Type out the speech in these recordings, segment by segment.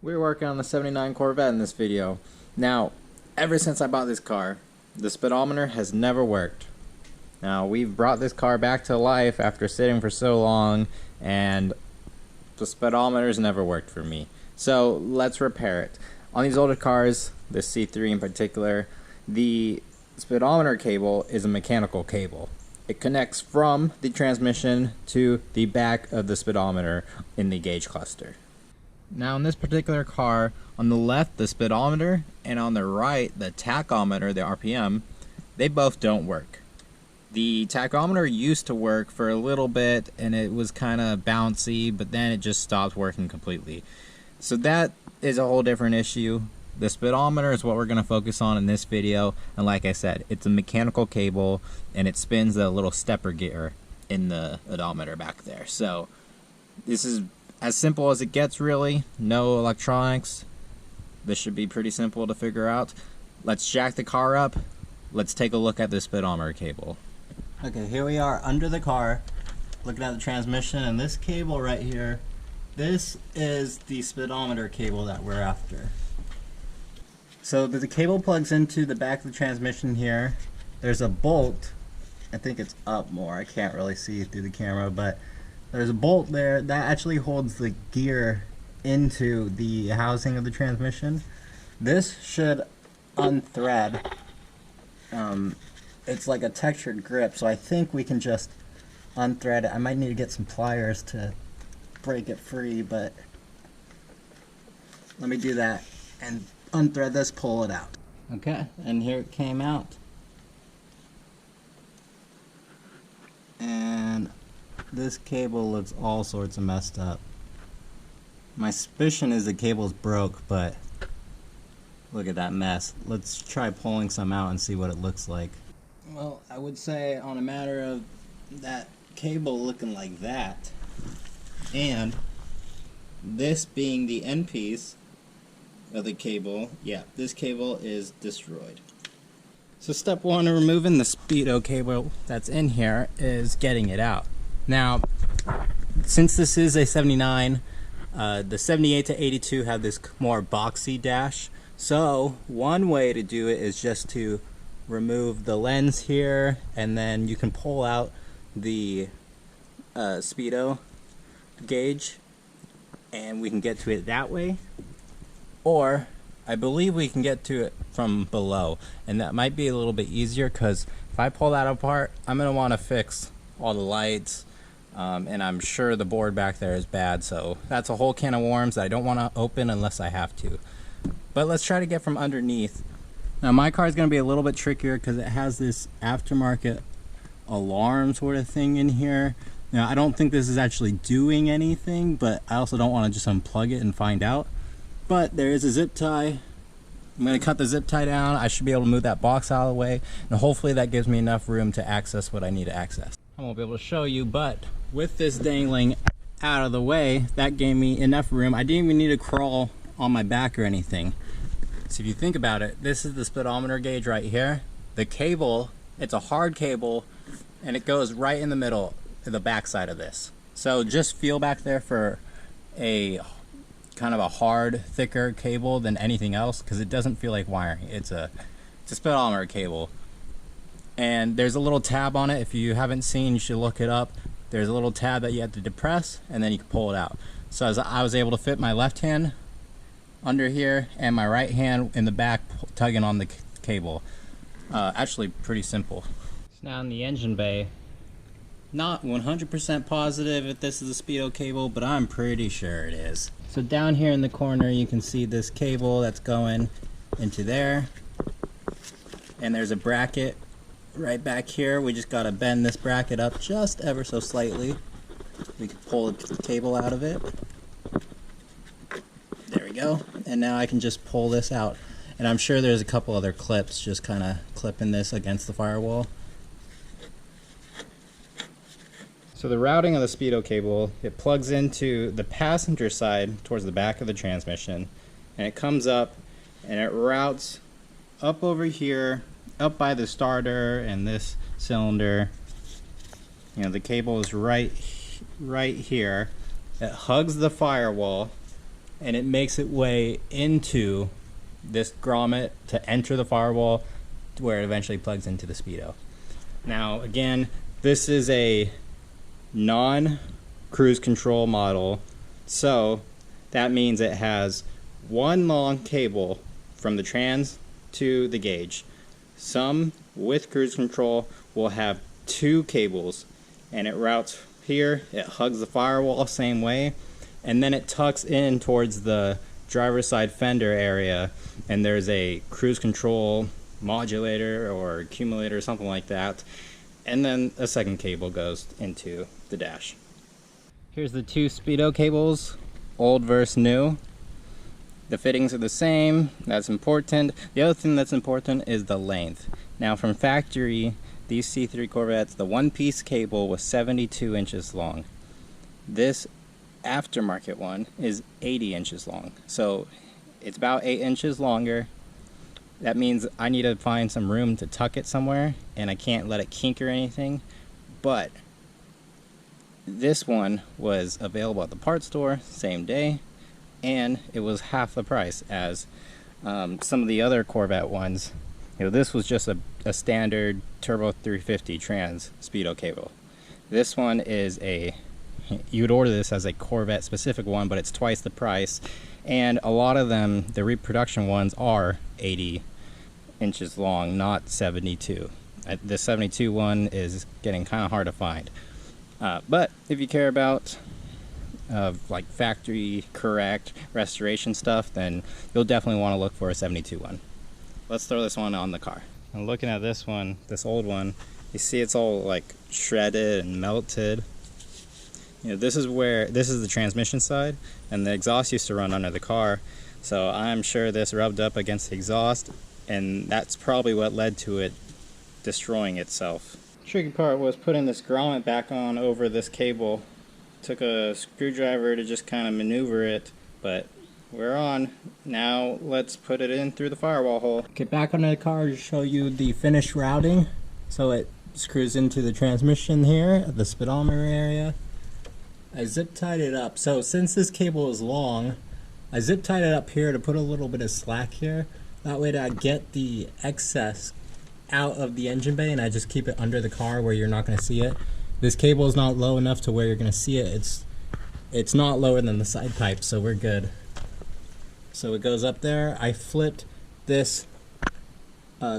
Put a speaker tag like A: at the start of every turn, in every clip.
A: We're working on the 79 Corvette in this video. Now, ever since I bought this car, the speedometer has never worked. Now, we've brought this car back to life after sitting for so long, and the speedometer's never worked for me. So, let's repair it. On these older cars, the C3 in particular, the speedometer cable is a mechanical cable. It connects from the transmission to the back of the speedometer in the gauge cluster. Now in this particular car, on the left the speedometer and on the right the tachometer, the RPM, they both don't work. The tachometer used to work for a little bit and it was kind of bouncy, but then it just stopped working completely. So that is a whole different issue. The speedometer is what we're going to focus on in this video, and like I said, it's a mechanical cable and it spins the little stepper gear in the odometer back there. So this is as simple as it gets, really. No electronics. This should be pretty simple to figure out. Let's jack the car up. Let's take a look at the speedometer cable.
B: Okay, here we are under the car, looking at the transmission, and this cable right here, this is the speedometer cable that we're after. So the cable plugs into the back of the transmission here. There's a bolt. I think it's up more. I can't really see through the camera, but there's a bolt there that actually holds the gear into the housing of the transmission. This should unthread. It's like a textured grip, so I think we can just unthread it. I might need to get some pliers to break it free, but let me do that and unthread this, pull it out. Okay, and here it came out. And this cable looks all sorts of messed up. My suspicion is the cable's broke, but look at that mess. Let's try pulling some out and see what it looks like. Well, I would say on a matter of that cable looking like that, and this being the end piece of the cable, yeah, this cable is destroyed. So step one in removing the speedo cable that's in here is getting it out. Now, since this is a 79, the 78 to 82 have this more boxy dash. So one way to do it is just to remove the lens here, and then you can pull out the speedo gauge, and we can get to it that way. Or I believe we can get to it from below, and that might be a little bit easier, because if I pull that apart, I'm going to want to fix all the lights, and I'm sure the board back there is bad, so that's a whole can of worms that I don't want to open unless I have to. But let's try to get from underneath. Now my car is going to be a little bit trickier because it has this aftermarket alarm sort of thing in here. Now I don't think this is actually doing anything, but I also don't want to just unplug it and find out. But there is a zip tie. I'm going to cut the zip tie down. I should be able to move that box out of the way, and hopefully that gives me enough room to access what I need to access. I won't be able to show you, but with this dangling out of the way, that gave me enough room. I didn't even need to crawl on my back or anything. So if you think about it, this is the speedometer gauge right here. The cable, it's a hard cable, and it goes right in the middle of the back side of this. So just feel back there for a kind of a hard, thicker cable than anything else, because it doesn't feel like wiring. It's a speedometer cable. And there's a little tab on it. If you haven't seen, you should look it up. There's a little tab that you have to depress, and then you can pull it out. So as I was able to fit my left hand under here and my right hand in the back tugging on the cable. Actually pretty simple. It's now in the engine bay. Not 100% positive if this is a speedo cable, but I'm pretty sure it is. So down here in the corner you can see this cable that's going into there, and there's a bracket right back here. We just gotta bend this bracket up just ever so slightly. We can pull the cable out of it. There we go. And now I can just pull this out. And I'm sure there's a couple other clips just kind of clipping this against the firewall. So the routing of the speedo cable, it plugs into the passenger side towards the back of the transmission, and it comes up and it routes up over here, up by the starter and this cylinder. You know, the cable is right here. It hugs the firewall, and it makes its way into this grommet to enter the firewall where it eventually plugs into the Speedo. Now again, this is a non-cruise control model, so that means it has one long cable from the trans to the gauge. Some with cruise control will have two cables, and it routes here, it hugs the firewall same way, and then it tucks in towards the driver's side fender area, and there's a cruise control modulator or accumulator or something like that, and then a second cable goes into the dash. Here's the two Speedo cables, old versus new. The fittings are the same, that's important. The other thing that's important is the length. Now from factory, these C3 Corvettes, the one-piece cable was 72 inches long. This aftermarket one is 80 inches long. So it's about 8 inches longer. That means I need to find some room to tuck it somewhere, and I can't let it kink or anything. But this one was available at the parts store same day, and it was half the price as some of the other Corvette ones. You know, this was just a standard Turbo 350 trans Speedo cable. This one is you would order this as a Corvette specific one, but it's twice the price, and a lot of them, the reproduction ones, are 80 inches long, not 72. The 72 one is getting kind of hard to find. But if you care about like factory correct restoration stuff, then you'll definitely want to look for a 72 one. Let's throw this one on the car. And looking at this one, this old one, you see it's all like shredded and melted. You know, this is the transmission side, and the exhaust used to run under the car, so I'm sure this rubbed up against the exhaust, and that's probably what led to it destroying itself. Tricky part was putting this grommet back on over this cable. Took a screwdriver to just kind of maneuver it, but we're on. Now let's put it in through the firewall hole. Get back onto the car to show you the finished routing. So it screws into the transmission here at the speedometer area. I zip tied it up. So since this cable is long, I zip tied it up here to put a little bit of slack here. That way I get the excess out of the engine bay, and I just keep it under the car where you're not going to see it. This cable is not low enough to where you're going to see it. It's not lower than the side pipe, so we're good. So it goes up there. I flipped this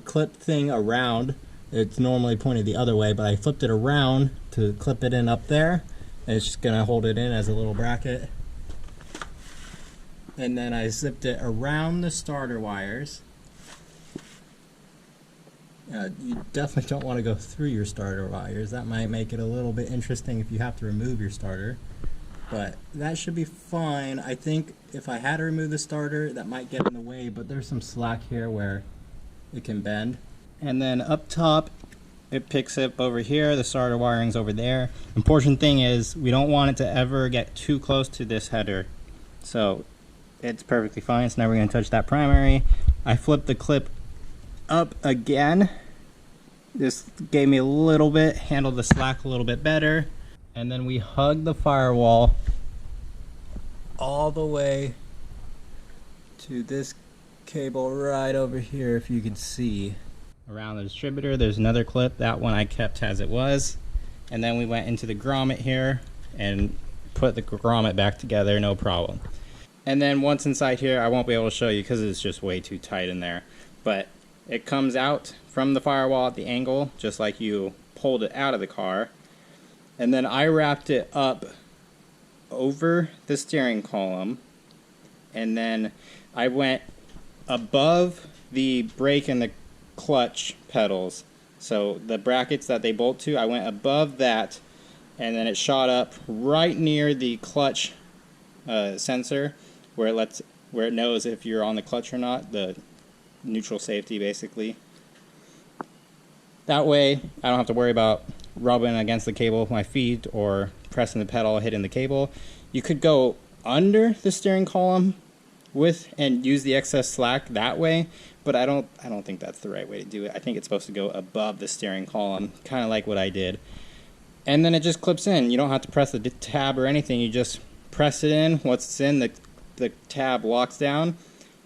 B: clip thing around. It's normally pointed the other way, but I flipped it around to clip it in up there. And it's just going to hold it in as a little bracket. And then I zipped it around the starter wires. You definitely don't want to go through your starter wires. That might make it a little bit interesting if you have to remove your starter. But that should be fine. I think if I had to remove the starter, that might get in the way, but there's some slack here where it can bend. And then up top, it picks up over here. The starter wiring's over there. Important thing is we don't want it to ever get too close to this header. So it's perfectly fine. It's never going to touch that primary. I flipped the clip up again. This gave me a little bit, handled the slack a little bit better. And then we hug the firewall all the way to this cable right over here, if you can see. Around the distributor, there's another clip. That one I kept as it was. And then we went into the grommet here and put the grommet back together, no problem. And then once inside here, I won't be able to show you because it's just way too tight in there. But it comes out from the firewall at the angle, just like you pulled it out of the car. And then I wrapped it up over the steering column, and then I went above the brake and the clutch pedals. So the brackets that they bolt to, I went above that, and then it shot up right near the clutch sensor where it knows if you're on the clutch or not, the neutral safety basically. That way I don't have to worry about rubbing against the cable with my feet or pressing the pedal, hitting the cable. You could go under the steering column and use the excess slack that way, but I don't think that's the right way to do it. I think it's supposed to go above the steering column, kind of like what I did. And then it just clips in. You don't have to press the tab or anything. You just press it in. Once it's in, the
A: the tab locks down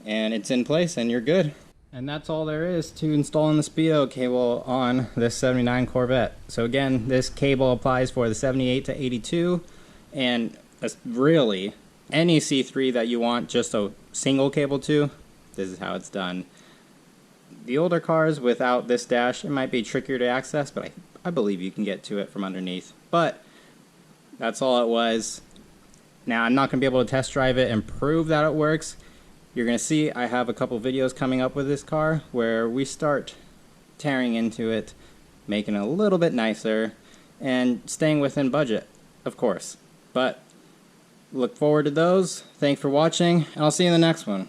A: and it's in place and you're good. And that's all there is to installing the Speedo cable on this 79 Corvette. So again, this cable applies for the 78 to 82, and really any C3 that you want just a single cable to, this is how it's done. The older cars without this dash, it might be trickier to access, but I believe you can get to it from underneath. But that's all it was. Now I'm not going to be able to test drive it and prove that it works. You're going to see I have a couple videos coming up with this car where we start tearing into it, making it a little bit nicer, and staying within budget, of course. But look forward to those. Thanks for watching, and I'll see you in the next one.